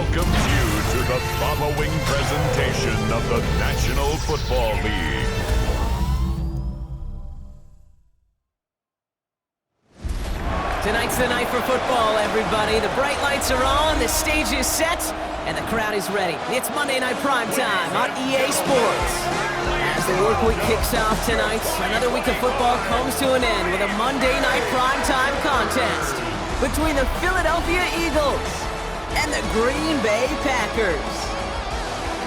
welcomes you to the following presentation of the National Football League. Tonight's the night for football, everybody. The bright lights are on, the stage is set, and the crowd is ready. It's Monday Night Primetime on EA Sports. As the work week kicks off tonight, another week of football comes to an end with a Monday Night Primetime contest between the Philadelphia Eagles and the Green Bay Packers.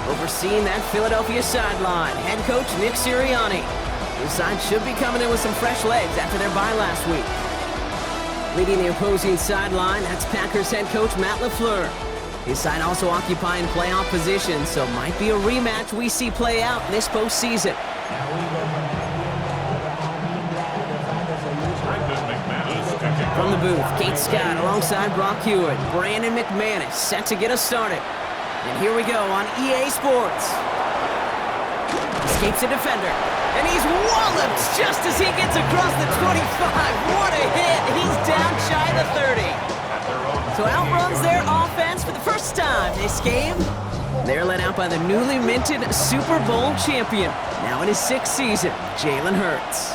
Overseeing that Philadelphia sideline, head coach Nick Sirianni. His side should be coming in with some fresh legs after their bye last week. Leading the opposing sideline, that's Packers head coach Matt LaFleur. His side also occupying playoff position, so might be a rematch we see play out this postseason. From the booth, Kate Scott alongside Brock Hewitt. Brandon McManus set to get us started. And here we go on EA Sports. Escapes a defender. And he's walloped just as he gets across the 25. What a hit! He's down shy of the 30. So outruns their offense for the first time this game. They're led out by the newly minted Super Bowl champion. Now in his 6th season, Jalen Hurts.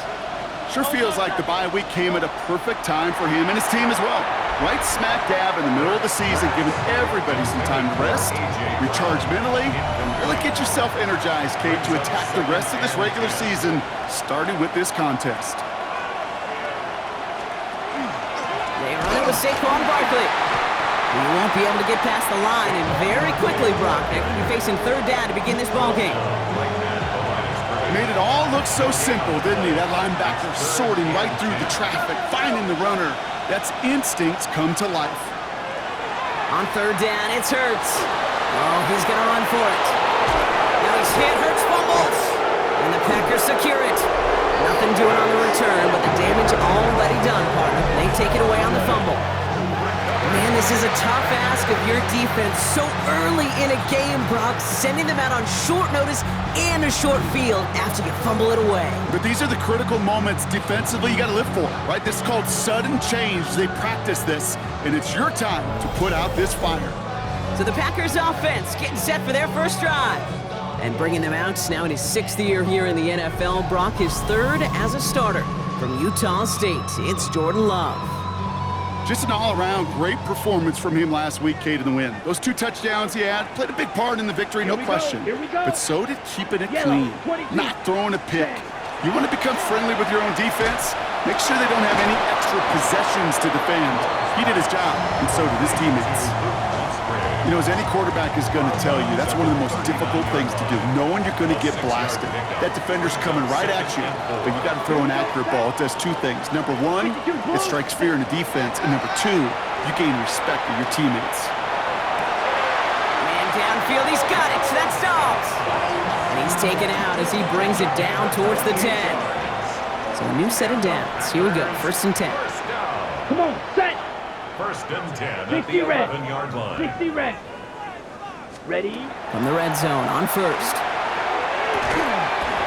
Sure feels like the bye week came at a perfect time for him and his team as well. Right smack dab in the middle of the season, giving everybody some time to rest, recharge mentally, and really get yourself energized, Kate, to attack the rest of this regular season, starting with this contest. They run it with Saquon Barkley. He won't be able to get past the line, and very quickly, Brock, they're going to be facing 3rd down to begin this ballgame. Made it all look so simple, didn't he? That linebacker sorting right through the traffic, finding the runner. That's instincts come to life. On 3rd down, it's Hurts. Oh, he's going to run for it. Now he's hit, Hurts fumbles. And the Packers secure it. Nothing doing on the return, but the damage already done, partner. They take it away on the fumble. Man, this is a tough ask of your defense so early in a game, Brock, sending them out on short notice and a short field after you fumble it away. But these are the critical moments defensively you got to live for, right? This is called sudden change. They practice this, and it's your time to put out this fire. So the Packers offense getting set for their first drive. And bringing them out now in his 6th year here in the NFL, Brock his 3rd as a starter from Utah State. It's Jordan Love. Just an all-around great performance from him last week, Kate, in the win. Those 2 touchdowns he had played a big part in the victory, no question. But so did keeping it clean, not throwing a pick. You want to become friendly with your own defense? Make sure they don't have any extra possessions to defend. He did his job, and so did his teammates. You know, as any quarterback is going to tell you, that's one of the most difficult things to do, knowing you're going to get blasted. That defender's coming right at you, but you got to throw an accurate ball. It does 2 things. Number 1, it strikes fear in the defense, and number 2, you gain respect of your teammates. Man downfield, he's got it. That's Dobbs. And he's taken out as he brings it down towards the 10. So a new set of downs. Here we go, 1st and 10. Come on, set. 1st and 10 at the 11-yard line. 60 red. Ready? From the red zone on 1st.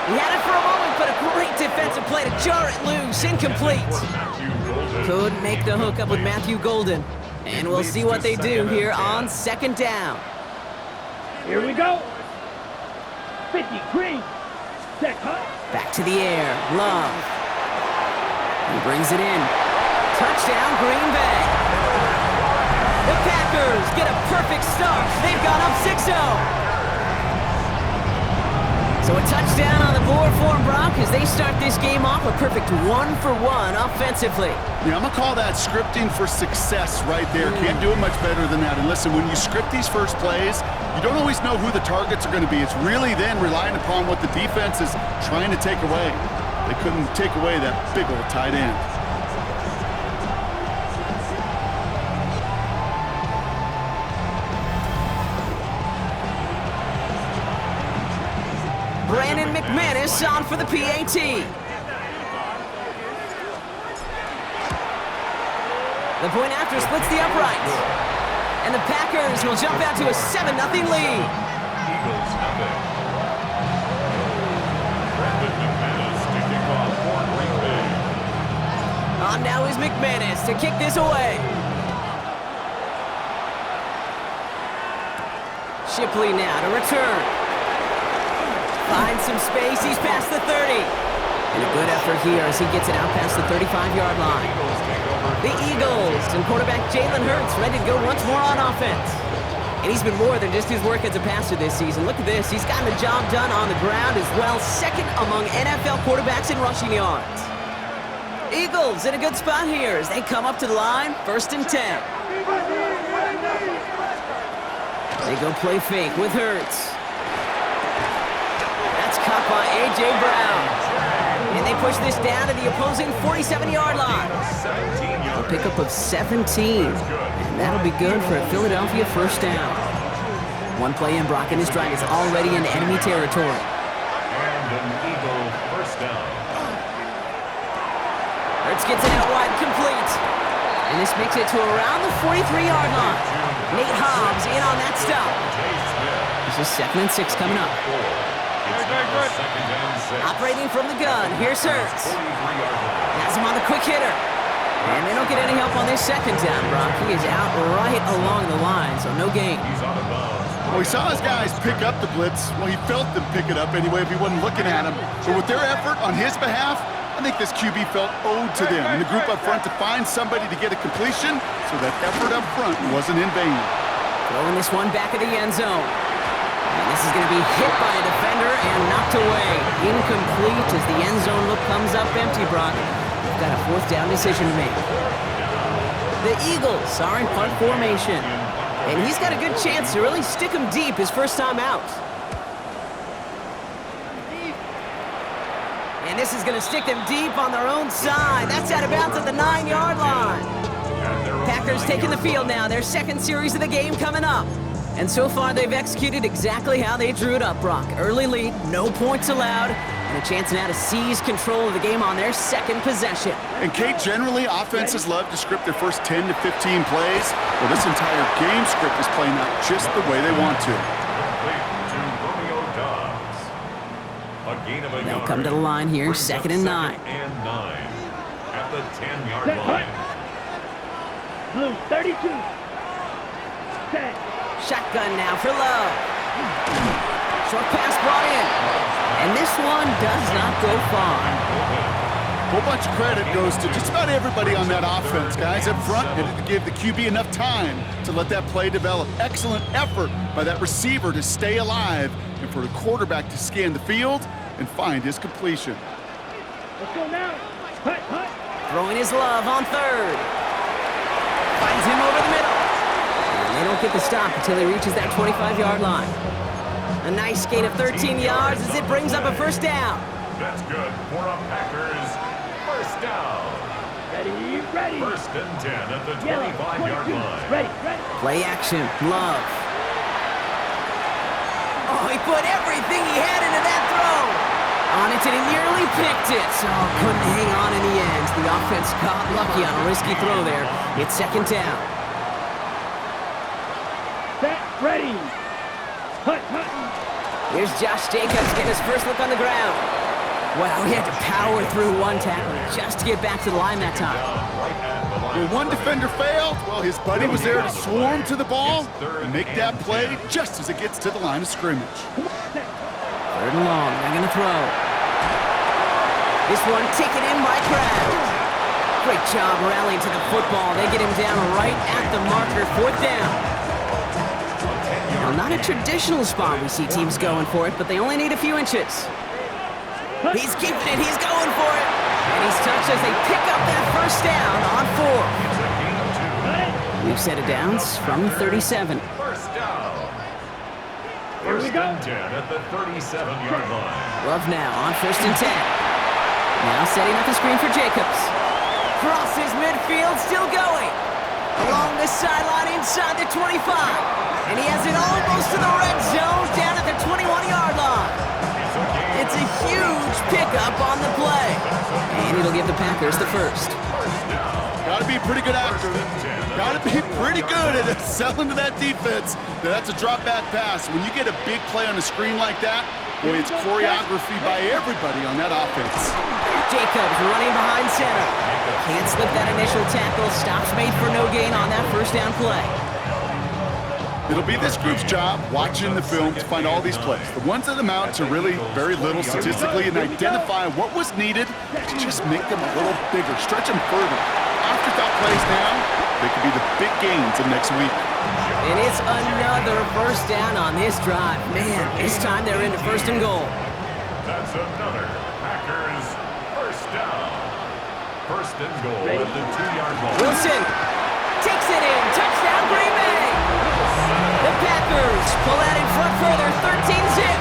He had it for a moment, but a great defensive play to jar it loose. Incomplete. Couldn't make the hook up with Matthew Golden. And we'll see what they do here on 2nd down. Here we go. 50, green. Set, hot. Back to the air. Love. He brings it in. Touchdown, Green Bay. The Packers get a perfect start. They've gone up 6-0. So a touchdown on the board for Brock as they start this game off a perfect 1-for-1 offensively. Yeah, I'm going to call that scripting for success right there. Can't do it much better than that. And listen, when you script these first plays, you don't always know who the targets are going to be. It's really then relying upon what the defense is trying to take away. They couldn't take away that big old tight end. Brandon McManus on for the PAT. The point after splits the uprights. And the Packers will jump out to a 7-0 lead. Eagles nothing. Brandon McManus to kick off for Green Bay. On now is McManus to kick this away. Shipley now to return. Finds some space. He's past the 30. And a good effort here as he gets it out past the 35-yard line. The Eagles and quarterback Jalen Hurts ready to go once more on offense. And he's been more than just his work as a passer this season. Look at this. He's gotten the job done on the ground as well. Second among NFL quarterbacks in rushing yards. Eagles in a good spot here as they come up to the line. 1st and 10. They go play fake with Hurts. That's caught by A.J. Brown. And they push this down to the opposing 47-yard line. A pickup of 17. And that'll be good for a Philadelphia 1st down. One play in, Brock, and his drive is already in enemy territory. And an Eagle 1st down. Hurts gets it out wide, complete. And this makes it to around the 43-yard line. Nate Hobbs in on that stop. This is 2nd and 6 coming up. Operating from the gun, here's Hurts. Has him on the quick hitter. And they don't get any help on this 2nd down, Brock. He is out right along the line, so no gain. Well, he saw his guys pick up the blitz. Well, he felt them pick it up anyway if he wasn't looking at him. But with their effort on his behalf, I think this QB felt owed to them and the group up front to find somebody to get a completion, so that effort up front wasn't in vain. Throwing this one back at the end zone. And this is going to be hit by a defender and knocked away. Incomplete as the end zone look comes up empty, Brock. We've got a 4th down decision to make. The Eagles are in punt formation. And he's got a good chance to really stick him deep his first time out. And this is going to stick them deep on their own side. That's out of bounds at the 9-yard line. Packers taking the field now. Their 2nd series of the game coming up. And so far, they've executed exactly how they drew it up, Brock. Early lead, no points allowed, and a chance now to seize control of the game on their 2nd possession. And Kate, generally, offenses love to script their first 10 to 15 plays. Well, this entire game script is playing out just the way they want to. They'll come to the line here, 2nd and 9. At the 10-yard line. Blue 32. Set. Shotgun now for Love. Short pass brought in. And this one does not go far. A whole bunch of credit goes to just about everybody on that offense. Guys up front needed to give the QB enough time to let that play develop. Excellent effort by that receiver to stay alive and for the quarterback to scan the field and find his completion. Let's go now. Hut, hut. Throwing his Love on 3rd. Finds him over the middle. And they don't get the stop until he reaches that 25-yard line. A nice gain of 13 yards as it brings up a 1st down. That's good for a Packers 1st down. Ready. 1st and 10 at the 25-yard line. Ready. Play action, Love. Oh, he put everything he had into that throw. On it, and he nearly picked it. So couldn't hang on in the end. The offense got lucky on a risky throw there. It's 2nd down. Set. Ready. Hut. Here's Josh Jacobs getting his first look on the ground. Wow, he had to power through one tackle just to get back to the line that time. When one defender failed, well, his buddy was there to swarm to the ball and make that play just as it gets to the line of scrimmage. 3rd and long, they're going to throw. This one taken in by Kraft. Great job rallying to the football. They get him down right at the marker, 4th down. Now, not a traditional spot we see teams going for it, but they only need a few inches. He's keeping it, he's going for it. And he's touched as they pick up that 1st down on 4. We've set it downs from 37. 1st down. Here we go. 10 at the 37-yard line. Love now on 1st and 10. Now setting up the screen for Jacobs. Crosses midfield, still going. Along the sideline inside the 25. And he has it almost to the red zone down at the 21-yard line. It's a huge pickup on the play. And it'll give the Packers the 1st. Got to be a pretty good actor. Got to be pretty good at selling to that defense. That's a drop back pass. When you get a big play on the screen like that, boy, it's choreography by everybody on that offense. Jacobs running behind center. Can't slip that initial tackle. Stops made for no gain on that 1st down play. It'll be this group's job watching the film to find all these plays. The ones that amount to really very little statistically and identify what was needed to just make them a little bigger, stretch them further. Afterthought plays now, they could be the big gains of next week. And it's another first down on this drive. Man, this time they're into first and goal. That's another Packers first down. First and goal at the 2-yard line. Wilson takes it in. Touchdown, Green Bay. The Packers pull out in front further, 13-zip.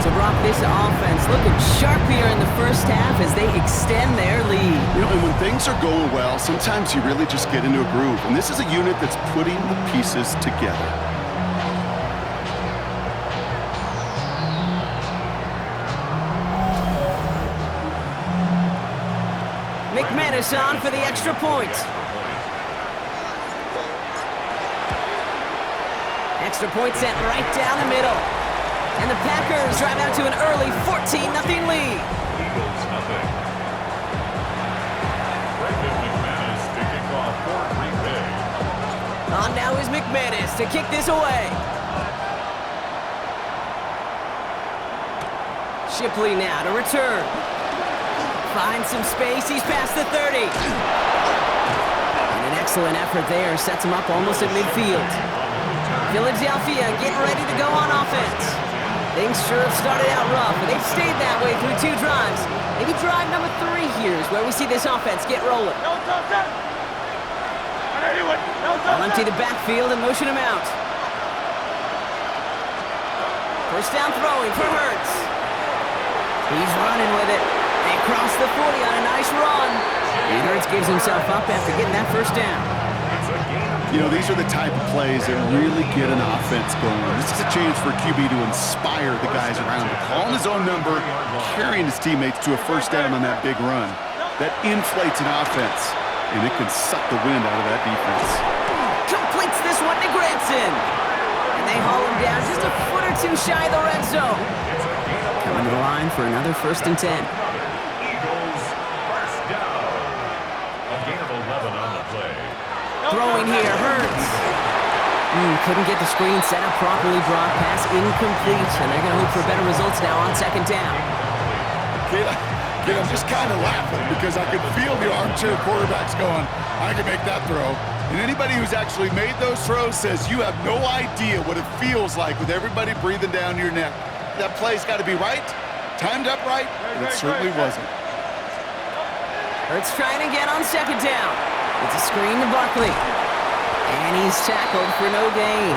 So, Brock, this offense looking sharp here in the first half as they extend their lead. You know, and when things are going well, sometimes you really just get into a groove. And this is a unit that's putting the pieces together. McManus on for the extra point. Extra point sent right down the middle. And the Packers drive out to an early 14-0 lead. Eagles nothing. Brandon McManus to kick off for Green Bay. On now is McManus to kick this away. Shipley now to return. Finds some space, he's past the 30. And an excellent effort there, sets him up almost at midfield. Philadelphia getting ready to go on offense. Things sure have started out rough, but they've stayed that way through 2 drives. Maybe drive number 3 here is where we see this offense get rolling. I'll empty the backfield and motion him out. First down throwing for Hurts. He's running with it. They cross the 40 on a nice run. And Hurts gives himself up after getting that first down. You know, these are the type of plays that really get an offense going. This is a chance for QB to inspire the guys around him. Calling his own number, carrying his teammates to a first down on that big run. That inflates an offense, and it can suck the wind out of that defense. Completes this one to Granson. And they haul him down just a foot or 2 shy of the red zone. Coming to the line for another first and 10. Eagles first down. A gain of 11 on the play. Throwing here, Hurts. Couldn't get the screen set up properly, Brock. Pass incomplete, and they're going to hope for better results now on second down. Kid, I'm just kind of laughing because I can feel the armchair quarterbacks going, I can make that throw. And anybody who's actually made those throws says you have no idea what it feels like with everybody breathing down your neck. That play's got to be right, timed up right, and it certainly wasn't. Hurts trying to get on second down. It's a screen to Barkley. And he's tackled for no gain.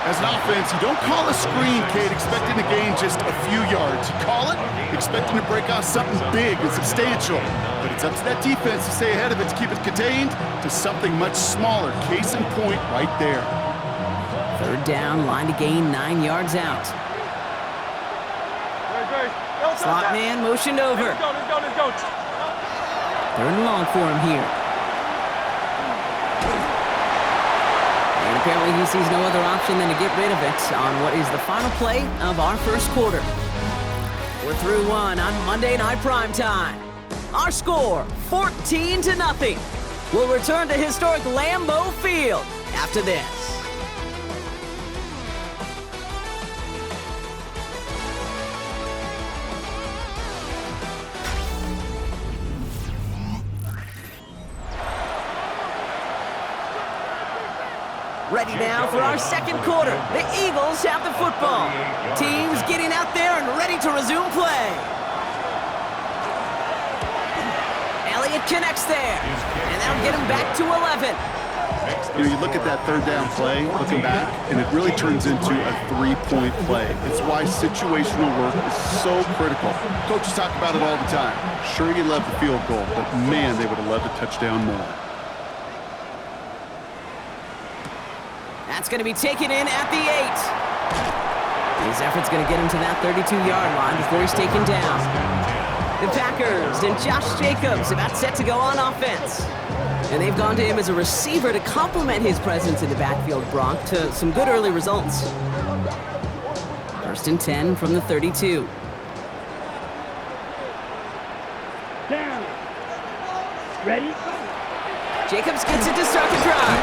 As an offense, you don't call a screen, Kate, expecting to gain just a few yards. You call it expecting to break off something big and substantial. But it's up to that defense to stay ahead of it, to keep it contained to something much smaller. Case in point right there. Third down, line to gain 9 yards out. Slot man motioned over. Let's go. Third and long for him here. And apparently he sees no other option than to get rid of it on what is the final play of our first quarter. We're through 1 on Monday Night Primetime. Our score, 14-0. We'll return to historic Lambeau Field after this. Ready now for our second quarter. The Eagles have the football. Teams getting out there and ready to resume play. Elliott connects there, and that'll get him back to 11. You know, you look at that third down play, looking back, and it really turns into a 3-point play. It's why situational work is so critical. Coaches talk about it all the time. Sure, you love the field goal, but man, they would have loved a touchdown more. That's going to be taken in at the 8. His effort's going to get him to that 32-yard line before he's taken down. The Packers and Josh Jacobs about set to go on offense. And they've gone to him as a receiver to complement his presence in the backfield, Brock, to some good early results. First and 10 from the 32. Down. Ready? Jacobs gets it to start the drive.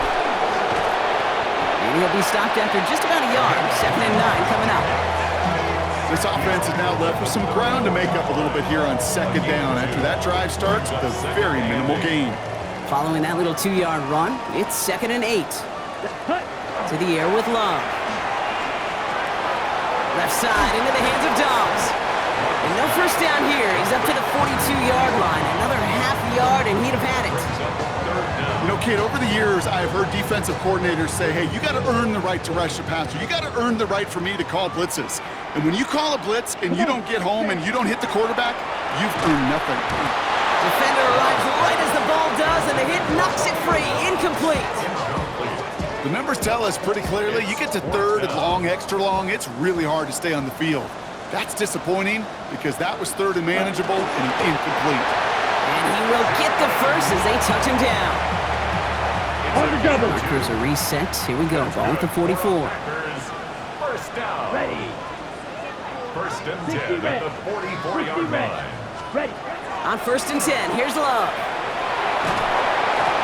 And he'll be stopped after just about a yard. 2nd and 9 coming up. This offense is now left with some ground to make up a little bit here on 2nd down after that drive starts with a very minimal gain. Following that little 2-yard run, it's 2nd and 8. To the air with Love. Left side into the hands of Dobbs. And no first down here. He's up to the 42-yard line. Another half yard and he'd have had it. You know, Kate, over the years, I've heard defensive coordinators say, hey, you got to earn the right to rush the passer. You got to earn the right for me to call blitzes. And when you call a blitz and you don't get home and you don't hit the quarterback, you've earned nothing. Defender arrives right as the ball does, and the hit knocks it free. Incomplete. The numbers tell us pretty clearly, you get to 3rd and long, extra long, it's really hard to stay on the field. That's disappointing because that was 3rd and manageable and incomplete. And he will get the first as they touch him down. On the double. Markers are reset. Here we go. Ball at the 44. Packers, first down. Ready. 1st and 10 at the 44-yard line. Ready. On 1st and 10, here's Love.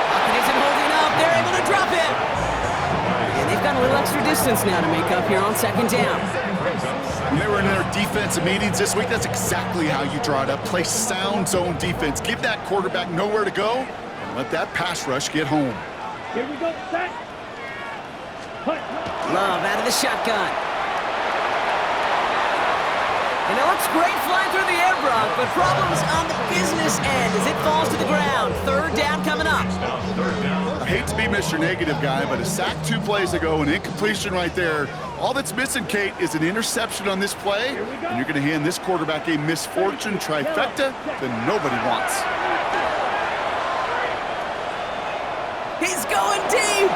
Pocket isn't holding up. They're able to drop it. And they've got a little extra distance now to make up here on 2nd down. When they were in their defensive meetings this week, that's exactly how you draw it up. Play sound zone defense. Give that quarterback nowhere to go and let that pass rush get home. Here we go. Set. Hut. Love out of the shotgun. And it looks great flying through the air, Brock, but problems on the business end as it falls to the ground. 3rd down coming up. I hate to be Mr. Negative guy, but a sack 2 plays ago, an incompletion right there. All that's missing, Kate, is an interception on this play, and you're going to hand this quarterback a misfortune trifecta that nobody wants. He's going deep.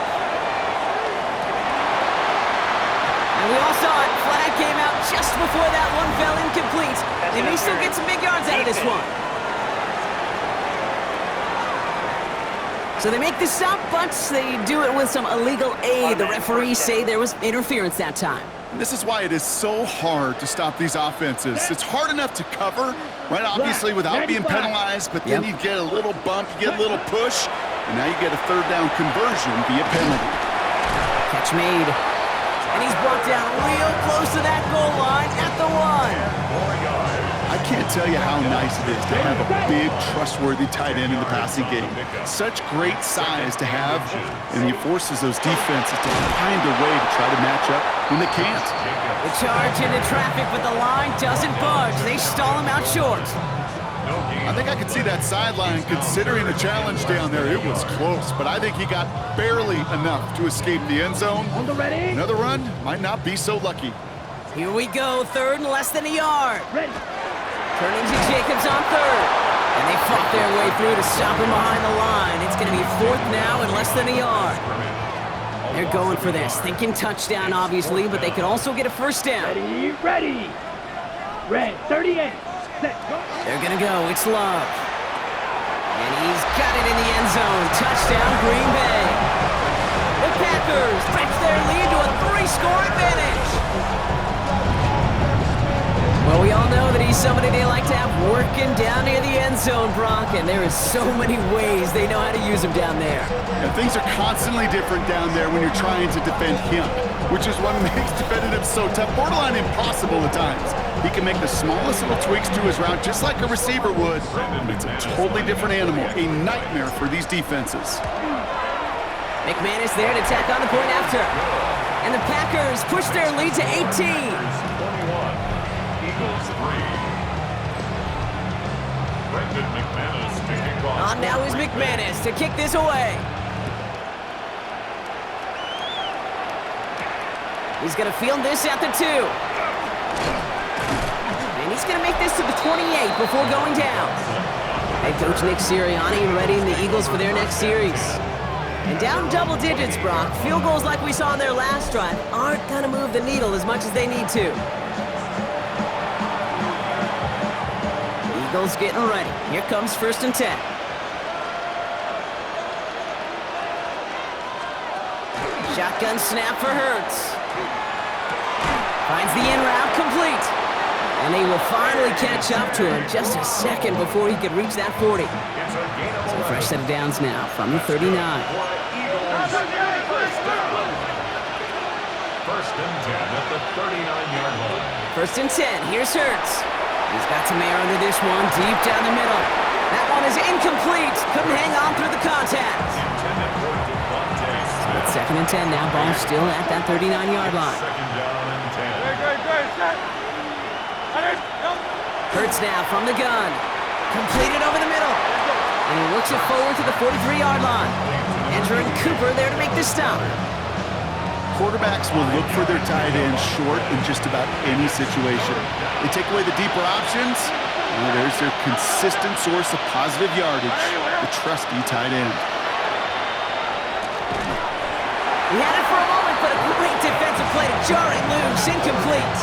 And we all saw it. Flag came out just before that one fell incomplete. They may still get some big yards out of this one. So they make the stop, but they do it with some illegal aid. The referees say there was interference that time. And this is why it is so hard to stop these offenses. It's hard enough to cover, right, obviously, without being penalized, but then you get a little bump, you get a little push, and now you get a 3rd down conversion via penalty. Catch made. And he's brought down real close to that goal line at the 1. I can't tell you how nice it is to have a big, trustworthy tight end in the passing game. Such great size to have, and he forces those defenses to find a way to try to match up when they can't. The charge into traffic, but the line doesn't budge. They stall him out short. I think I could see that sideline considering a challenge down there. It was close, but I think he got barely enough to escape the end zone. On the ready. Another run might not be so lucky. Here we go, 3rd and less than a yard. Ready. Turning to Jacobs on 3rd. And they fought their way through to stop him behind the line. It's going to be 4th now and less than a yard. They're going for this, thinking touchdown, obviously, but they could also get a first down. Ready. Ready. Red. 38. Set. Go. They're going to go. It's Love. And he's got it in the end zone. Touchdown, Green Bay. The Packers stretch their lead to a 3-score advantage. Well, we all know that he's somebody they like to have working down near the end zone, Brock, and there is so many ways they know how to use him down there. And things are constantly different down there when you're trying to defend him, which is what makes defending him so tough, borderline impossible at times. He can make the smallest little tweaks to his route just like a receiver would, and it's a totally different animal, a nightmare for these defenses. McManus there to tack on the point after. And the Packers push their lead to 18. On now is McManus to kick this away. He's going to field this at the 2. And he's going to make this to the 28 before going down. Head coach Nick Sirianni readying the Eagles for their next series. And down double digits, Brock. Field goals like we saw in their last drive aren't going to move the needle as much as they need to. Eagles getting ready. Here comes 1st and 10. Shotgun snap for Hurts. Finds the in route complete. And they will finally catch up to him just a second before he could reach that 40. It's a gain of So 11. fresh set of downs now from the 39. First and 10 at the 39-yard line. First and 10, here's Hurts. He's got some air under this one, deep down the middle. That one is incomplete. Couldn't hang on through the contact. Intended for Devontae So Smith. it's second and 10 now, ball still at that 39-yard line. Second down and 10. Hurts now from the gun. Completed over the middle. And he works it forward to the 43-yard line. Entering Cooper there to make the stop. Quarterbacks will look for their tight end short in just about any situation. They take away the deeper options, well, there's their consistent source of positive yardage, the trusty tight end. He had it for a moment, but a great defensive play to jar it loose. Incomplete.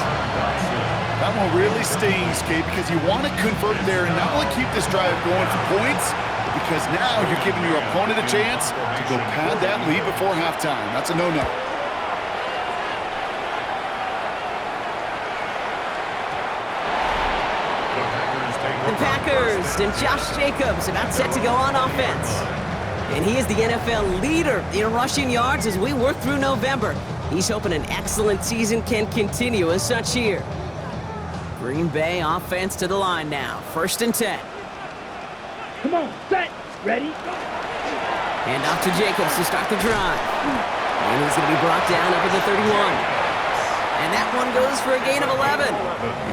That one really stings, Kate, because you want to convert there and not only keep this drive going for points, but because now you're giving your opponent a chance to go pad that lead before halftime. That's a no-no. The Packers and Josh Jacobs about set to go on offense. And he is the NFL leader in rushing yards as we work through November. He's hoping an excellent season can continue as such here. Green Bay offense to the line now. First and 10. Come on, set, ready, go. Hand off to Jacobs to start the drive. And he's going to be brought down up at the 31. And that one goes for a gain of 11.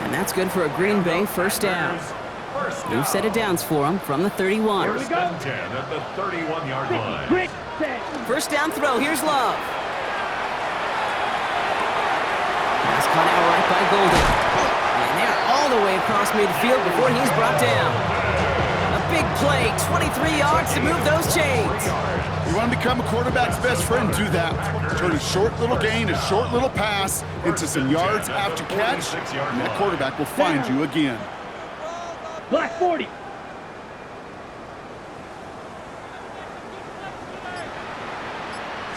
And that's good for a Green Bay first down. New set of downs for him from the 31. First and 10 at the 31-yard line. Quick, set. First down throw, here's Love. Pass caught out right by Golden. And they're all the way across midfield before he's brought down. A big play, 23 yards to move those chains. You want to become a quarterback's best friend, do that. Turn a short little gain, a short little pass into some yards after catch, and that quarterback will find you again. Black 40.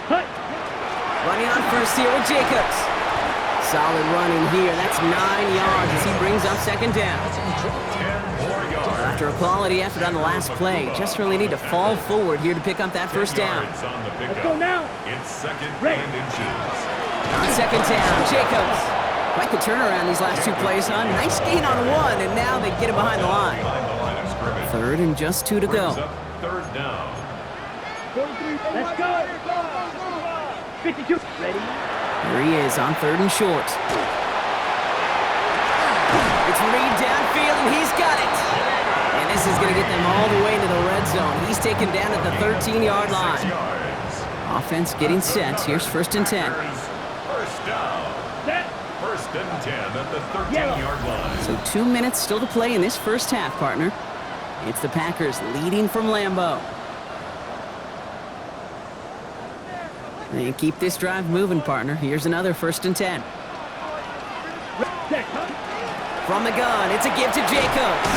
Hut. Running on first here with Jacobs. Solid running here. That's 9 yards as he brings up second down. 10 more yards. After a quality effort on the last play, just really need to fall forward here to pick up that first down. Yards on the Let's pickup. go now. It's second Ready. and inches. On second down, Jacobs. Quite the turnaround these last two plays, huh? Nice gain on one, and now they get him behind the line. Behind the line of scrimmage. Third and just 2 to Brings go. up third down. 43, let's go. 52, ready. Here he is on third and short. It's Reed downfield, and he's got it. And this is going to get them all the way into the red zone. He's taken down at the 13-yard 6 line. yards. Offense getting set. Here's first and 10. First down. Set. First and 10 at the 13-yard line. So 2 minutes still to play in this first half, partner. It's the Packers leading from Lambeau. And keep this drive moving, partner. Here's another first and 10. Set. From the gun, it's a give to Jacobs.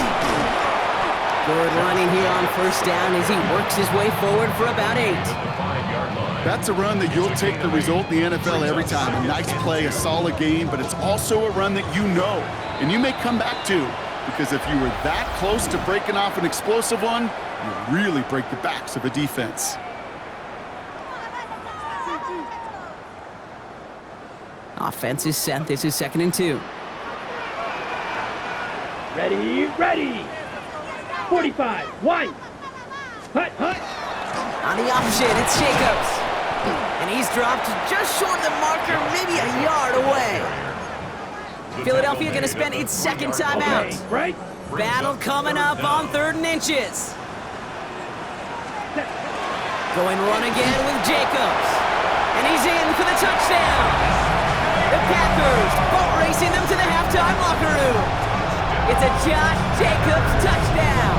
Good running here on first down as he works his way forward for about 8. The 5-yard line. That's a run that you'll take the result in the NFL every time. A nice play, a solid game, but it's also a run that you know, and you may come back to, because if you were that close to breaking off an explosive one, you really break the backs of a defense. Offense is set. This is second and 2. Ready, ready. 45, wide. Hut, hut. On the option, it's Jacobs. And he's dropped just short of the marker, maybe a yard away. Philadelphia going to spend its second timeout. Okay, right. Battle coming up on third and inches. Set. Going run again with Jacobs. And he's in for the touchdown. The Packers boat racing them to the halftime locker room. It's a Josh Jacobs touchdown.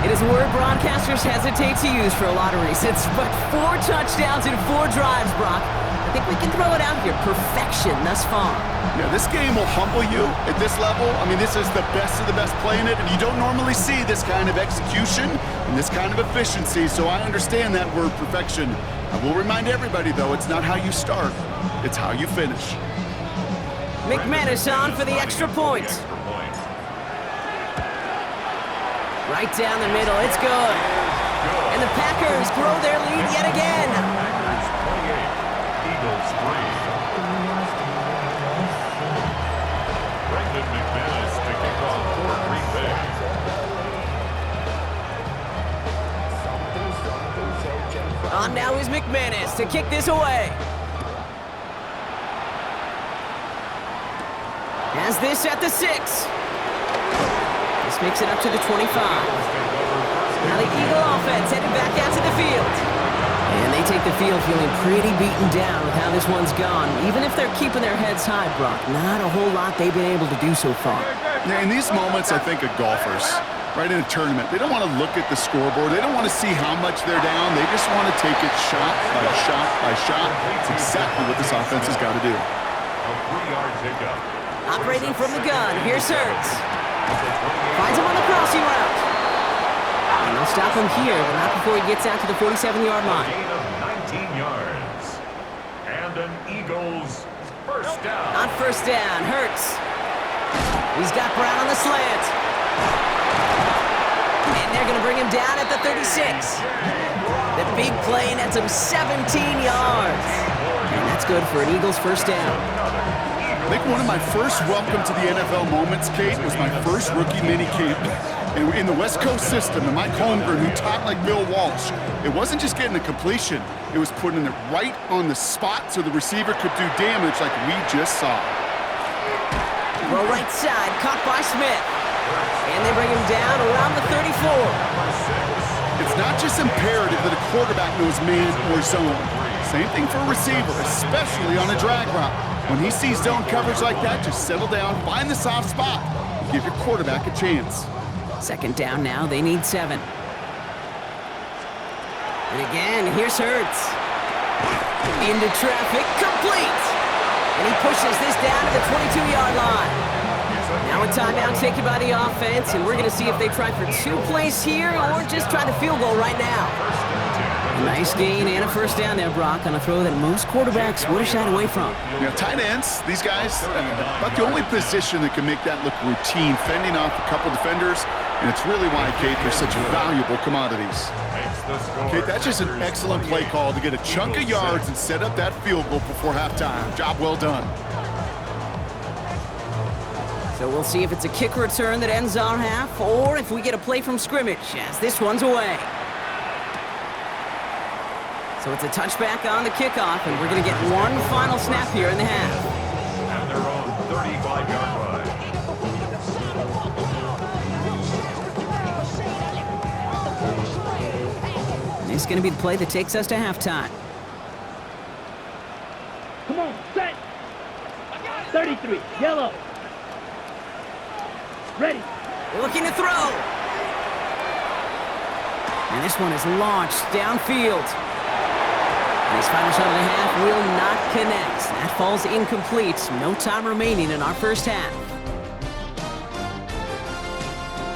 It is a word broadcasters hesitate to use for a lottery. It's but 4 touchdowns in 4 drives, Brock. I think we can throw it out here. Perfection thus far. Yeah, this game will humble you at this level. I mean, this is the best of the best playing it, and you don't normally see this kind of execution and this kind of efficiency, so I understand that word perfection. I will remind everybody, though, it's not how you start, it's how you finish. McManus on for the extra point. Right down the middle, it's good. And the Packers grow their lead yet again. Packers 28, Eagles 3. Brendan McManus to kick off for Green Bay. On now is McManus to kick this away. Has this at the 6. This makes it up to the 25. Now the Eagle offense headed back out to the field. And they take the field feeling pretty beaten down with how this one's gone. Even if they're keeping their heads high, Brock, not a whole lot they've been able to do so far. Yeah, in these moments, I think of golfers, right, in a tournament. They don't want to look at the scoreboard. They don't want to see how much they're down. They just want to take it shot by shot by shot. It's exactly what this offense has got to do. A 3-yard pickup. Operating from the gun, here's Hurts. Finds him on the crossing route. And they'll stop him here, but not before he gets out to the 47-yard line. Gain of 19 yards. And an Eagles first down. On first down, Hurts. He's got Brown on the slant. And they're going to bring him down at the 36. The big play nets him 17 yards. And that's good for an Eagles first down. I think one of my first welcome to the NFL moments, Kate, was my first rookie minicamp. And in the West Coast system, and Mike Holmgren, who taught like Bill Walsh, it wasn't just getting a completion, it was putting it right on the spot so the receiver could do damage like we just saw. Throw right side, caught by Smith. And they bring him down around the 34. It's not just imperative that a quarterback knows man or zone. Same thing for a receiver, especially on a drag route. When he sees zone coverage like that, just settle down, find the soft spot, and give your quarterback a chance. Second down now, they need 7. And again, here's Hurts. Into traffic, complete! And he pushes this down to the 22-yard line. Now a timeout taken by the offense, and we're going to see if they try for 2 plays here or just try the field goal right now. A nice gain and a first down there, Brock, on a throw that most quarterbacks would have shied away from. You know, tight ends, these guys, about the only position that can make that look routine, fending off a couple defenders, and it's really why, Kate, they're such valuable commodities. Kate, that's just an excellent play call to get a chunk of yards and set up that field goal before halftime. Job well done. So we'll see if it's a kick return that ends our half, or if we get a play from scrimmage, as this one's away. So it's a touchback on the kickoff, and we're going to get one final snap here in the half. And their own 35-yard line. This is going to be the play that takes us to halftime. Come on, set. 33, yellow. Ready. Looking to throw. And this one is launched downfield. And his final shot of the half will not connect. That falls incomplete. No time remaining in our first half.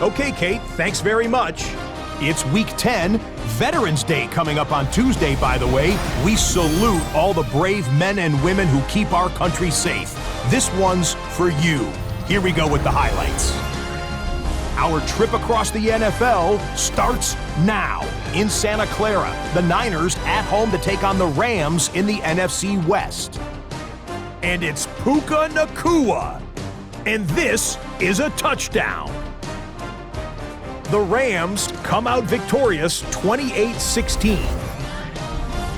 Okay, Kate, thanks very much. It's Week 10, Veterans Day coming up on Tuesday, by the way. We salute all the brave men and women who keep our country safe. This one's for you. Here we go with the highlights. Our trip across the NFL starts now. In Santa Clara, the Niners at home to take on the Rams in the NFC West. And it's Puka Nacua. And this is a touchdown. The Rams come out victorious 28-16.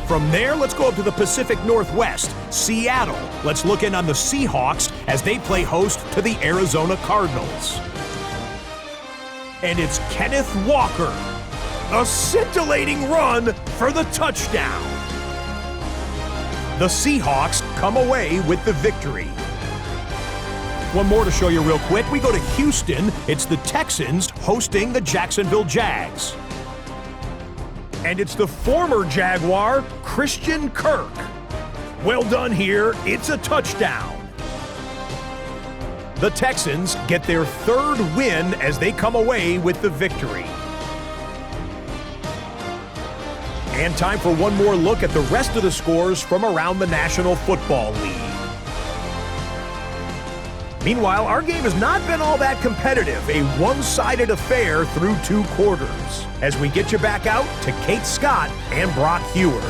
From there, let's go up to the Pacific Northwest, Seattle. Let's look in on the Seahawks as they play host to the Arizona Cardinals. And it's Kenneth Walker. A scintillating run for the touchdown. The Seahawks come away with the victory. One more to show you real quick. We go to Houston. It's the Texans hosting the Jacksonville Jags. And it's the former Jaguar, Christian Kirk. Well done here. It's a touchdown. The Texans get their 3rd win as they come away with the victory. And time for one more look at the rest of the scores from around the National Football League. Meanwhile, our game has not been all that competitive, a one-sided affair through 2 quarters. As we get you back out to Kate Scott and Brock Heward.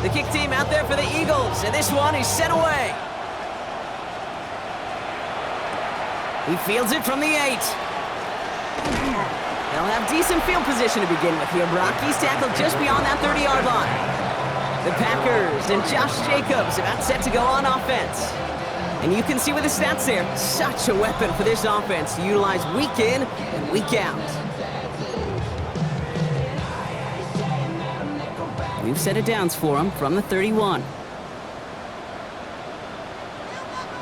The kick team out there for the Eagles, and this one is sent away. He fields it from the 8. They'll have decent field position to begin with here, Brock. He's tackled just beyond that 30-yard line. The Packers and Josh Jacobs about set to go on offense. And you can see with the stats there, such a weapon for this offense to utilize week in and week out. We've set it downs for him from the 31.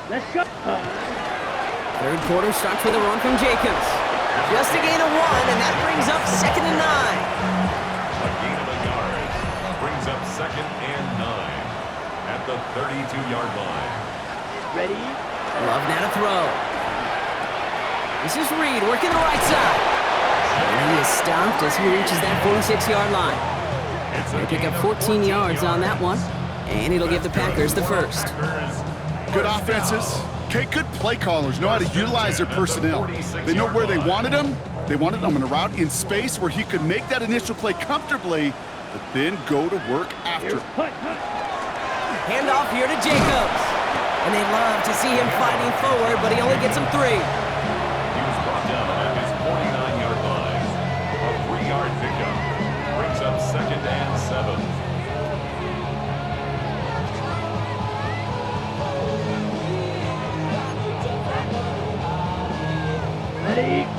Let's go. Third quarter starts with a run from Jacobs. Just a gain of 1, and that brings up 2nd and 9. A gain of a yard brings up 2nd and 9 at the 32-yard line. Ready? Love now to throw. This is Reed working the right side. And he is stopped as he reaches that 46-yard line. They pick up 14 yards on that one, and it'll give the Packers the first. Good offenses. Okay, good play callers know how to utilize their personnel. They know where they wanted him. They wanted him on a route in space where he could make that initial play comfortably, but then go to work after. Handoff here to Jacobs. And they love to see him fighting forward, but he only gets him 3. He was brought down at his 49-yard line. A 3-yard pickup brings up 2nd and 7.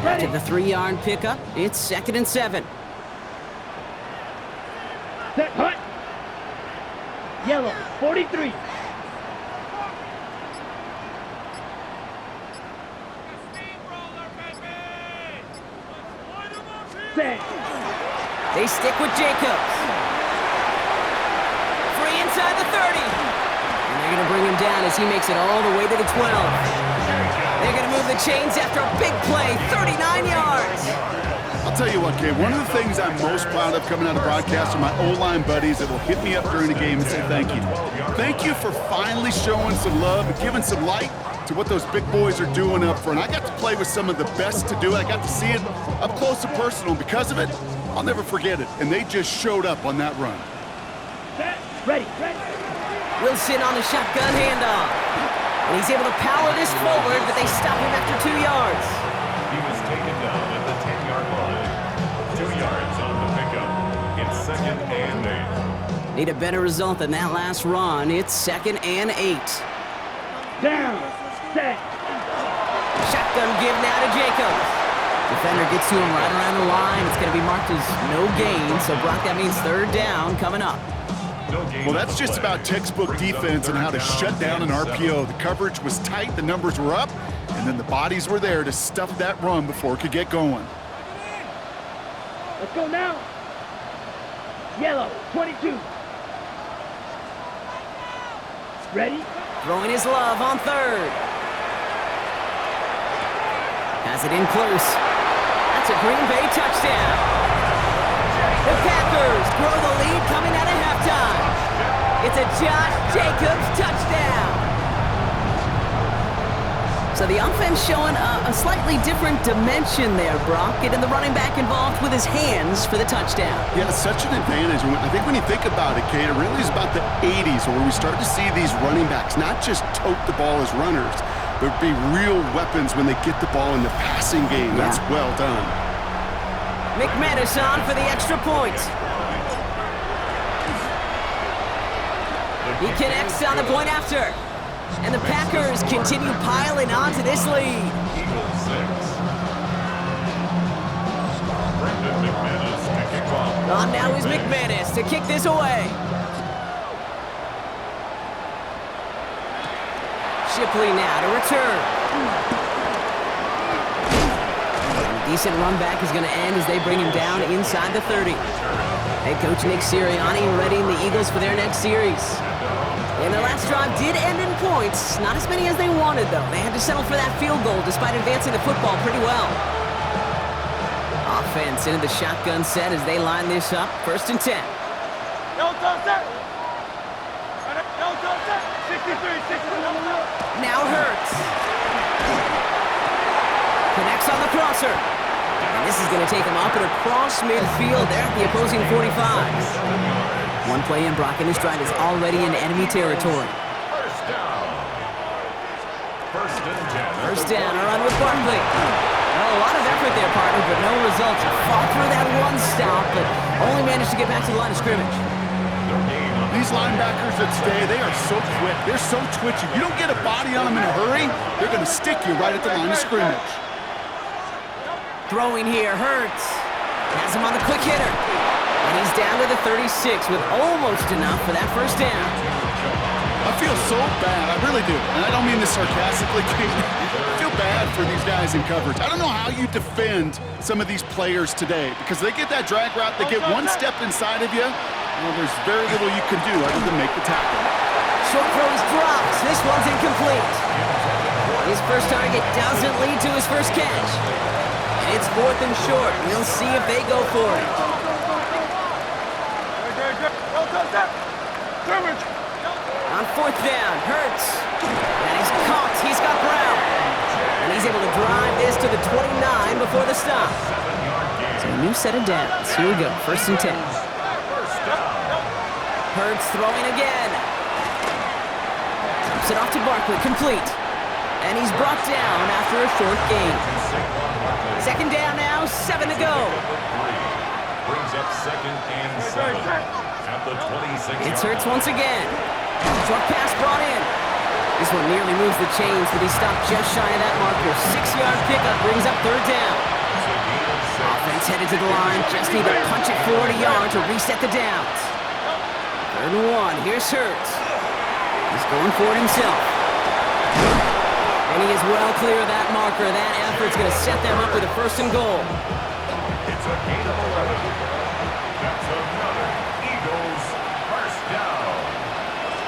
After the 3-yard pickup, it's 2nd and 7. Set, hut. Yellow, 43. Set. They stick with Jacobs. Free inside the 30. And they're going to bring him down as he makes it all the way to the 12. They're going to move the chains after a big play, 39 yards. I'll tell you what, Kate, one of the things I'm most proud of coming out of broadcast are my O-line buddies that will hit me up during the game and say thank you. Thank you for finally showing some love and giving some light to what those big boys are doing up front. I got to play with some of the best to do it. I got to see it up close and personal. Because of it, I'll never forget it. And they just showed up on that run. Set. Ready. Wilson on the shotgun handoff. And he's able to power this forward, but they stop him after 2 yards. He was taken down at the 10-yard line. 2 yards on the pickup. It's 2nd and 8. Need a better result than that last run. It's 2nd and 8. Down. Set. Shotgun give now to Jacobs. Defender gets to him right around the line. It's going to be marked as no gain. So, Brock, that means 3rd down coming up. Well, that's just about textbook defense and how to shut down an RPO. The coverage was tight, the numbers were up, and then the bodies were there to stuff that run before it could get going. Let's go now. Yellow, 22. Ready? Throwing his love on 3rd. Has it in close. That's a Green Bay touchdown. The Packers grow the lead coming out of halftime. It's a Josh Jacobs touchdown. So the offense showing a slightly different dimension there, Brock, getting the running back involved with his hands for the touchdown. Yeah, it's such an advantage. I think when you think about it, Kate, it really is about the 80s where we start to see these running backs not just tote the ball as runners, but be real weapons when they get the ball in the passing game. Yeah. That's well done. McManus on for the extra point. He connects on the point after. And the Packers continue piling on to this lead. Eagles 6. Brendan McManus to kick off. On now is McManus to kick this away. Shipley now to return. Decent run back is going to end as they bring him down inside the 30. Head coach Nick Sirianni readying the Eagles for their next series. And their last drive did end in points. Not as many as they wanted, though. They had to settle for that field goal despite advancing the football pretty well. Offense into the shotgun set as they line this up. 1st and 10. Now Hurts. Connects on the crosser. And this is going to take him up and across midfield there at the opposing 45. One play in, Brock, and this drive is already in enemy territory. First down, a run with Barkley. Well, a lot of effort there, partner, but no results. Fought through that one stop, but only managed to get back to the line of scrimmage. These linebackers that stay, they are so quick. They're so twitchy. You don't get a body on them in a hurry, they're going to stick you right at the line of scrimmage. Throwing here, Hurts. Has him on the quick hitter. And he's down to the 36 with almost enough for that first down. I feel so bad, I really do. And I don't mean this sarcastically, Kate. I feel bad for these guys in coverage. I don't know how you defend some of these players today because they get that drag route, they get one step inside of you, well, there's very little you can do other than make the tackle. Short throw is dropped. This one's incomplete. His first target doesn't lead to his first catch. And it's 4th and short. We'll see if they go for it. On 4th down, Hurts. And he's caught. He's got Brown. And he's able to drive this to the 29 before the stop. So a new set of downs. Here we go. 1st and 10. Hurts throwing again. Drops it off to Barkley. Complete. And he's brought down after a short gain. 2nd down now. 7 to go. Brings up 2nd and 7 at the 26. It's Hurts once again. Short pass brought in. This one nearly moves the chains, but he stopped just shy of that marker. 6-yard pickup brings up 3rd down. Offense headed to the line. Just need to punch it forward a yard to reset the downs. 3rd and 1. Here's Hurts. He's going for it himself. And he is well clear of that marker. That effort's going to set them up with a 1st and goal. It's a gain of 11. That's another Eagles 1st down.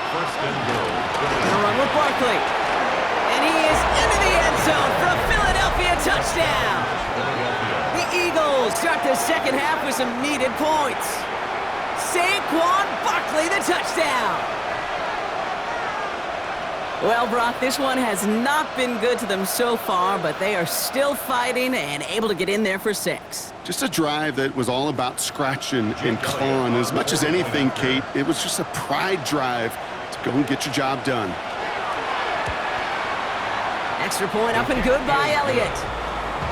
1st and goal. And a run with Barkley. And he is into the end zone for a Philadelphia touchdown. The Eagles start the second half with some needed points. Saquon Barkley, the touchdown. Well, Brock, this one has not been good to them so far, but they are still fighting and able to get in there for 6. Just a drive that was all about scratching and clawing. As much as anything, Kate, it was just a pride drive to go and get your job done. Extra point up and good by Elliott.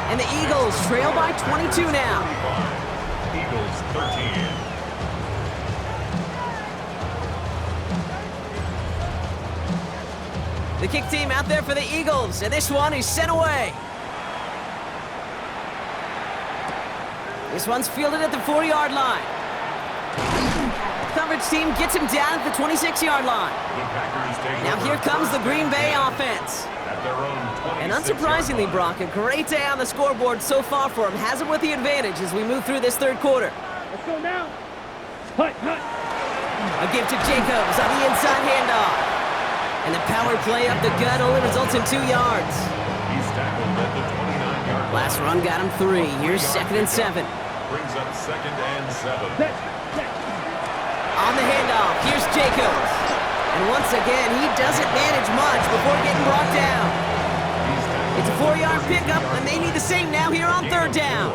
And the Eagles trail by 22 now. Eagles 13. The kick team out there for the Eagles, and this one is sent away. This one's fielded at the 4-yard line. Coverage team gets him down at the 26-yard line. Now here comes the Green Bay offense. And unsurprisingly, Brock, a great day on the scoreboard so far for him. Has him with the advantage as we move through this 3rd quarter. Let's go now. Hut. A give to Jacobs on the inside handoff. And the power play up the gut only results in 2 yards. He's tackled at the 29-yard line. Last run got him 3. Here's 2nd and 7. Brings up 2nd and 7. On the handoff, here's Jacobs. And once again, he doesn't manage much before getting brought down. It's a 4-yard pickup, and they need the same now here on 3rd down.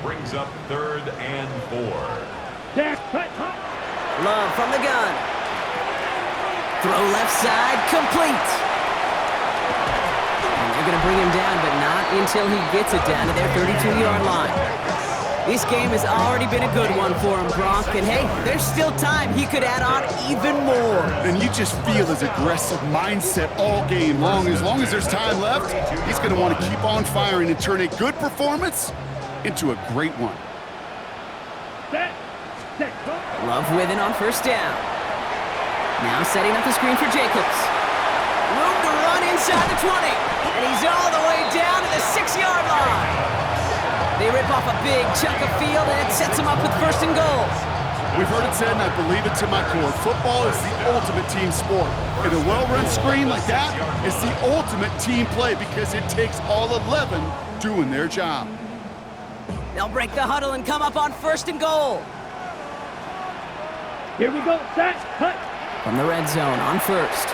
Brings up 3rd and 4. Love from the gun. Throw left side, complete. And they're going to bring him down, but not until he gets it down to their 32-yard line. This game has already been a good one for him, Brock. And hey, there's still time. He could add on even more. And you just feel his aggressive mindset all game long. As long as there's time left, he's going to want to keep on firing and turn a good performance into a great one. Love with it on 1st down. Now setting up the screen for Jacobs. Room to run inside the 20. And he's all the way down to the 6-yard line. They rip off a big chunk of field, and it sets them up with first and goal. We've heard it said, and I believe it to my core, football is the ultimate team sport. And a well-run screen like that is the ultimate team play because it takes all 11 doing their job. They'll break the huddle and come up on first and goal. Here we go, set, cut. From the red zone on first.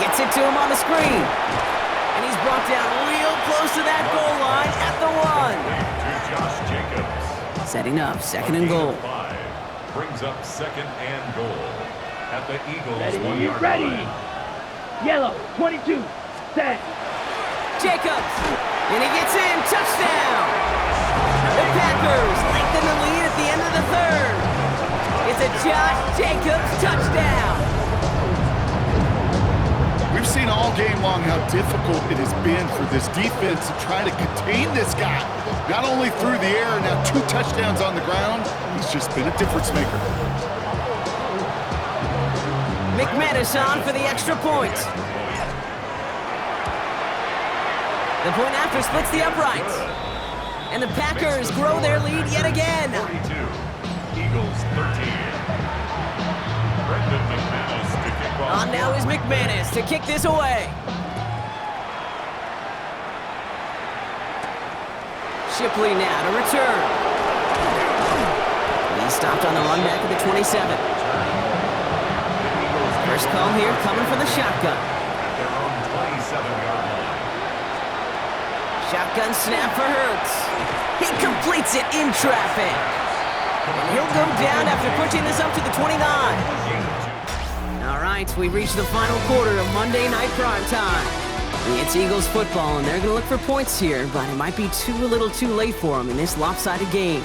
Gets it to him on the screen. And he's brought down real close to that goal line at the 1. To Josh Jacobs. Setting up second and goal. 5 brings up second and goal at the Eagles' Ready, 1-yard ready. line. Yellow, 22, set. Jacobs. And he gets in. Touchdown. The Packers lengthen the lead at the end of the third. It's a Josh Jacobs touchdown. We've seen all game long how difficult it has been for this defense to try to contain this guy. Not only through the air, now 2 touchdowns on the ground. He's just been a difference maker. McManus on for the extra point. The point after splits the uprights. And the Packers grow their lead yet again. 42, Eagles 13. Brendan McManus to kick off. On now is McManus to kick this away. Shipley now to return. He's stopped on the run back at the 27. First call here coming for the shotgun. At their own 27-yard line. Shotgun snap for Hurts. He completes it in traffic. And he'll go down after pushing this up to the 29. All right, we've reached the final quarter of Monday Night Primetime. It's Eagles football, and they're going to look for points here, but it might be a little too late for them in this lopsided game.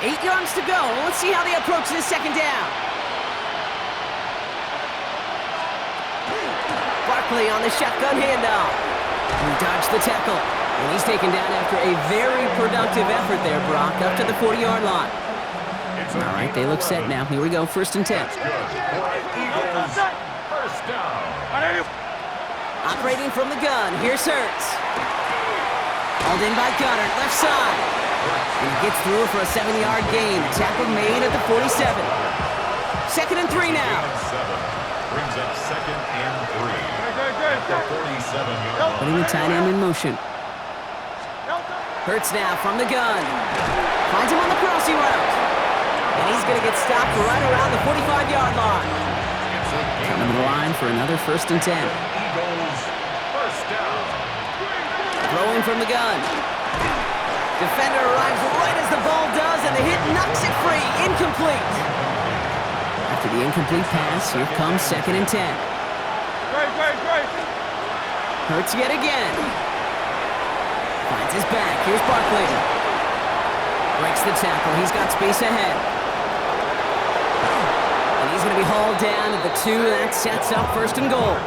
Eight yards to go. Let's see how they approach this second down. Barkley on the shotgun handoff. He dodged the tackle. And he's taken down after a very productive effort there, Brock, up to the 40-yard line. All right, they look set now. Here we go, 1st and 10. Good. Eagles, first down. Operating from the gun, here's Hurts. Hauled in by Goddard, left side. And he gets through for a 7-yard gain. The tackle made at the 47. 2nd and 3 now. 7 brings up second and 3 at the 47-yard line. Putting the tight end in motion. Hurts now from the gun. Finds him on the crossing route. And he's going to get stopped right around the 45-yard line. Coming to the line for another 1st and 10. Eagles, first down. Throwing from the gun. Defender arrives right as the ball does, and the hit knocks it free. Incomplete. After the incomplete pass, here comes 2nd and 10. Hurts yet again. Finds his back. Here's Barkley. Breaks the tackle. He's got space ahead. And he's going to be hauled down at the 2. That sets up 1st and goal.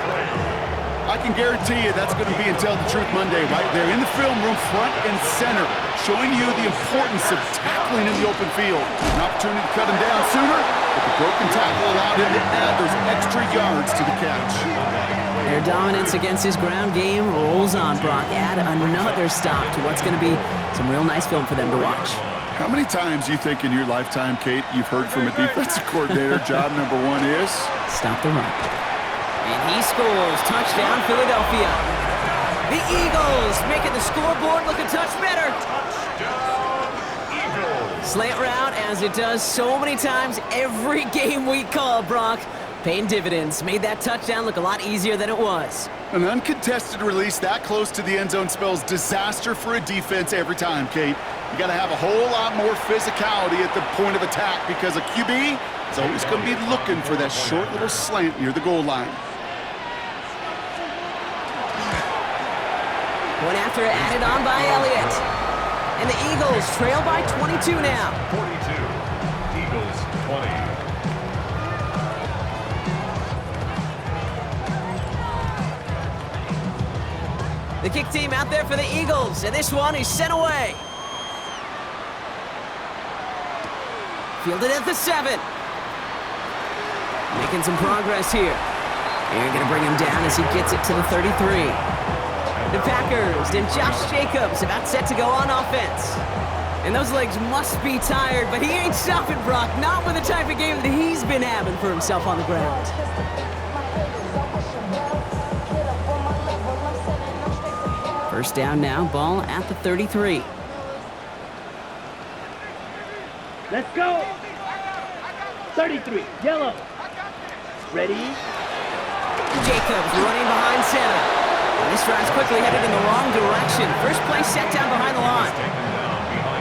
I can guarantee you that's going to be in Tell the Truth Monday right there in the film room, front and center, showing you the importance of tackling in the open field. An opportunity to cut him down sooner, but the broken tackle allowed him to add those extra yards to the catch. Their dominance against his ground game rolls on, Brock. Add another stop to what's going to be some real nice film for them to watch. How many times you think in your lifetime, Kate, you've heard from a defensive coordinator, job number 1 is? Stop the run. And he scores. Touchdown, Philadelphia. The Eagles making the scoreboard look a touch better. Touchdown, Eagles. Slant route, as it does so many times every game we call, Brock. Paying dividends. Made that touchdown look a lot easier than it was. An uncontested release that close to the end zone spells disaster for a defense every time, Kate. You got to have a whole lot more physicality at the point of attack because a QB is always going to be looking for that short little slant near the goal line. One after added on by Elliott. And the Eagles trail by 22 now. 42, Eagles 20. The kick team out there for the Eagles, and this one is sent away. Fielded at the 7. Making some progress here. They're going to bring him down as he gets it to the 33. The Packers and Josh Jacobs about set to go on offense. And those legs must be tired, but he ain't stopping, Brock. Not with the type of game that he's been having for himself on the ground. First down now, ball at the 33. Let's go. 33, yellow. Ready? Jacobs running behind center. And this drive's quickly headed in the wrong direction. First play set down behind the line.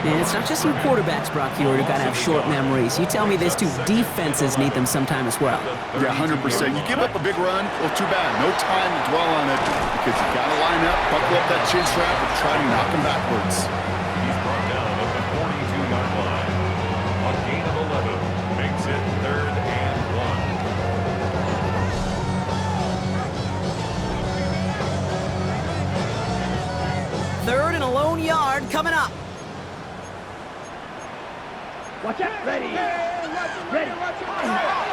And it's not just some quarterbacks, Brock Huard, who got to have short memories. You tell me this too, defenses need them sometime as well. Yeah, 100%. You give up a big run, well, too bad. No time to dwell on it because you got to line up, buckle up that chin strap, and try to knock him backwards. He's brought down at the 42-yard line. A gain of 11 makes it 3rd and 1. 3rd and a lone yard coming up. Watch out. Ready. Ready.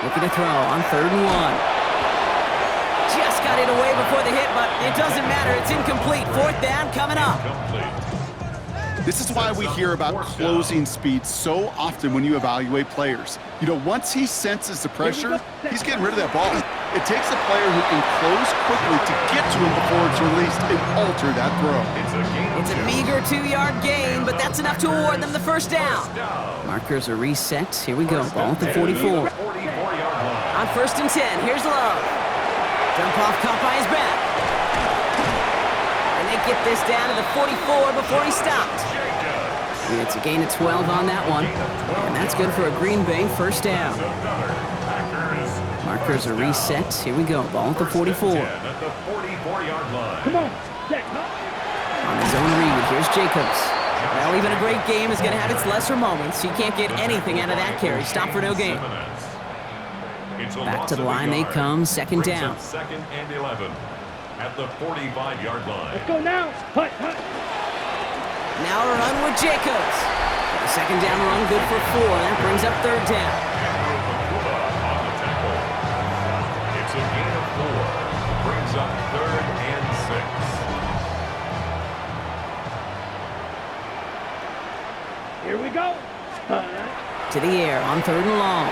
Looking to throw on 3rd and 1. Just got it away before the hit, but it doesn't matter. It's incomplete. 4th down coming up. This is why we hear about closing speed so often when you evaluate players. You know, once he senses the pressure, he's getting rid of that ball. It takes a player who can close quickly to get to him before it's released and alter that throw. It's a meager 2-yard gain, but that's enough to award them the first down. Markers are reset. Here we go. Ball at the 44. On 1st and 10, here's Love. Dump off caught by his back. And they get this down to the 44 before he stopped. It's a gain of 12 on that one. And that's good for a Green Bay first down. Markers are reset. Here we go. Ball at the 44. At the 44-yard line. Come on. Set. On his own read, here's Jacobs. Well, even a great game is going to have its lesser moments. You can't get anything out of that carry. Stop for no gain. Back to the line they come. 2nd down. 2nd and 11 at the 45-yard line. Let's go now. Hut, hut. Now a run with Jacobs. The 2nd down run good for 4. That brings up 3rd down. On the tackle. It's a gain of 4. Brings up 3rd and 6. Here we go. To the air on 3rd and long.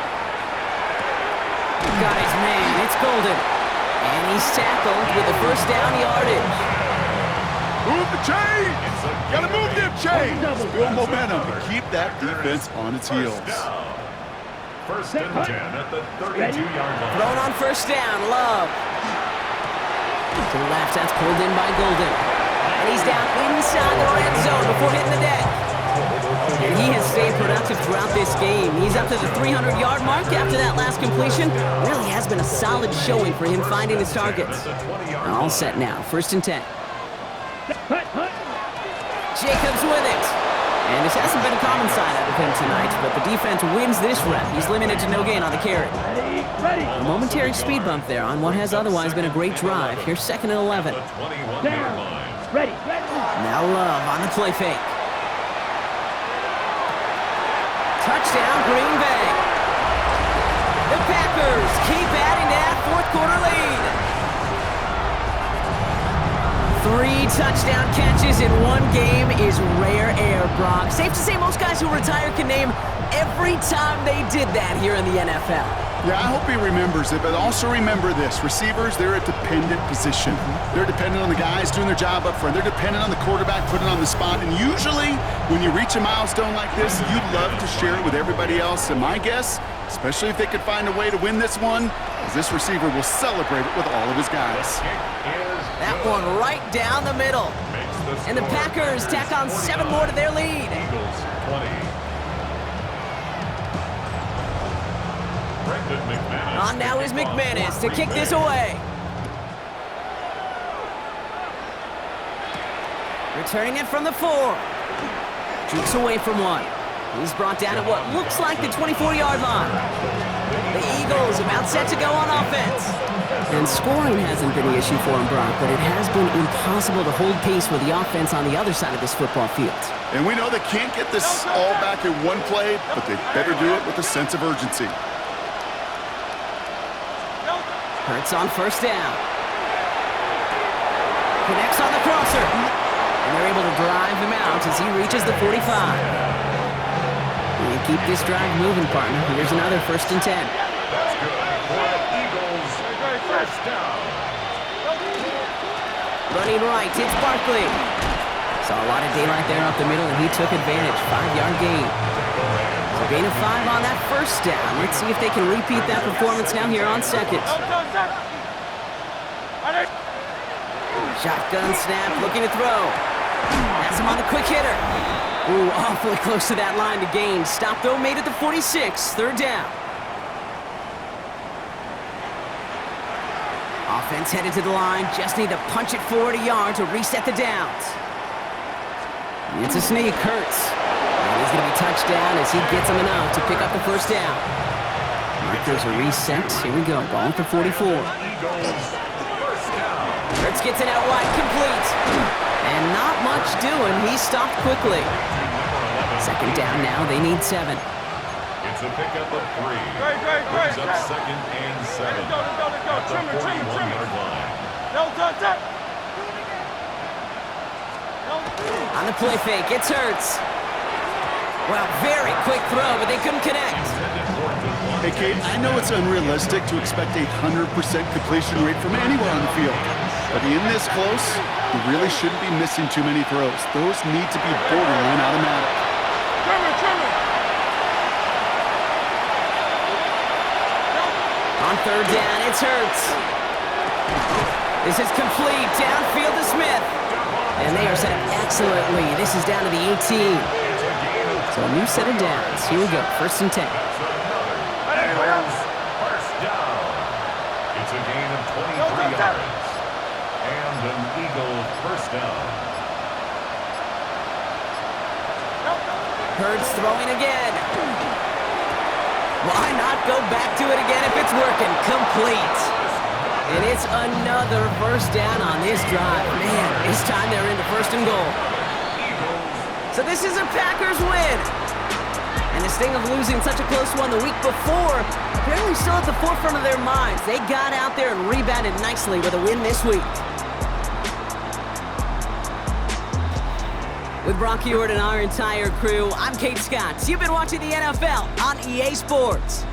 Got his man. It's Golden. And he's tackled with the first down yardage. Move the chains! Gotta move them chains! Build momentum to keep that defense on its heels. 1st and 10 at the 32-yard line. Thrown on 1st down. Love. To the left. That's pulled in by Golden. And he's down inside the red zone before hitting the deck. And he has stayed productive throughout this game. He's up to the 300-yard mark after that last completion. Really has been a solid showing for him finding his targets. All set now. 1st and 10. Hut, hut. Jacobs with it. And this hasn't been a common side out of him tonight, but the defense wins this rep. He's limited to no gain on the carry. Ready. Ready. A momentary speed bump there on what has otherwise been a great drive. Here's 2nd and 11. The 21-yard line. Ready. Ready. Now Love on the play fake. Touchdown, Green Bay. The Packers keep adding to that 4th quarter lead. 3 touchdown catches in one game is rare air, Brock. Safe to say most guys who retire can name every time they did that here in the NFL. Yeah, I hope he remembers it, but also remember this. Receivers, they're a dependent position. They're dependent on the guys doing their job up front. They're dependent on the quarterback putting on the spot. And usually, when you reach a milestone like this, you'd love to share it with everybody else. And my guess, especially if they could find a way to win this one, is this receiver will celebrate it with all of his guys. That one right down the middle. And the Packers tack on 7 more to their lead. Eagles 20. On now is McManus to kick this away. Returning it from the 4. Jukes away from 1. He's brought down at what looks like the 24-yard line. The Eagles about set to go on offense. And scoring hasn't been the issue for him, Brock, but it has been impossible to hold pace with the offense on the other side of this football field. And we know they can't get this all back in one play, but they better do it with a sense of urgency. Hurts on first down. Connects on the crosser. And they're able to drive him out as he reaches the 45. And keep this drive moving, partner. Here's another 1st and 10. That's good for the Eagles. First down. Running right, it's Barkley. Saw a lot of daylight there up the middle, and he took advantage. 5-yard gain. So gain of 5 on that first down. Let's see if they can repeat that performance now here on second. Shotgun snap, looking to throw. Has him on the quick hitter. Ooh, awfully close to that line to gain. Stop though, made it to 46, 3rd down. Offense headed to the line, just need to punch it forward a yard to reset the downs. It's a sneak, Hurts. And he's going to be touched down as he gets him enough to pick up the 1st down. Markers are reset. Here we go, ball at the 44. Hurts gets it out wide, complete. And not much doing. He stopped quickly. 2nd down now. They need 7. It's a pickup of 3. Brings up 2nd and 7. At the 41-yard line. On the play fake, it's Hurts. Well, very quick throw, but they couldn't connect. Hey, Kate, I know it's unrealistic to expect a 100% completion rate from anywhere on the field. But in this close, you really shouldn't be missing too many throws. Those need to be borderline automatic. On 3rd down, it's Hurts. This is complete. Downfield to Smith. And they are set up excellently. This is down to the 18. So a new set of downs. Here we go. 1st and 10. First down. It's a gain of 23 yards. And an Eagle 1st down. Hurts throwing again. Why not go back to it again if it's working? Complete. And it's another 1st down on this drive. Man, this time they're into 1st and goal. So this is a Packers win. And the sting of losing such a close one the week before, apparently still at the forefront of their minds. They got out there and rebounded nicely with a win this week. With Brock Huard and our entire crew, I'm Kate Scott. You've been watching the NFL on EA Sports.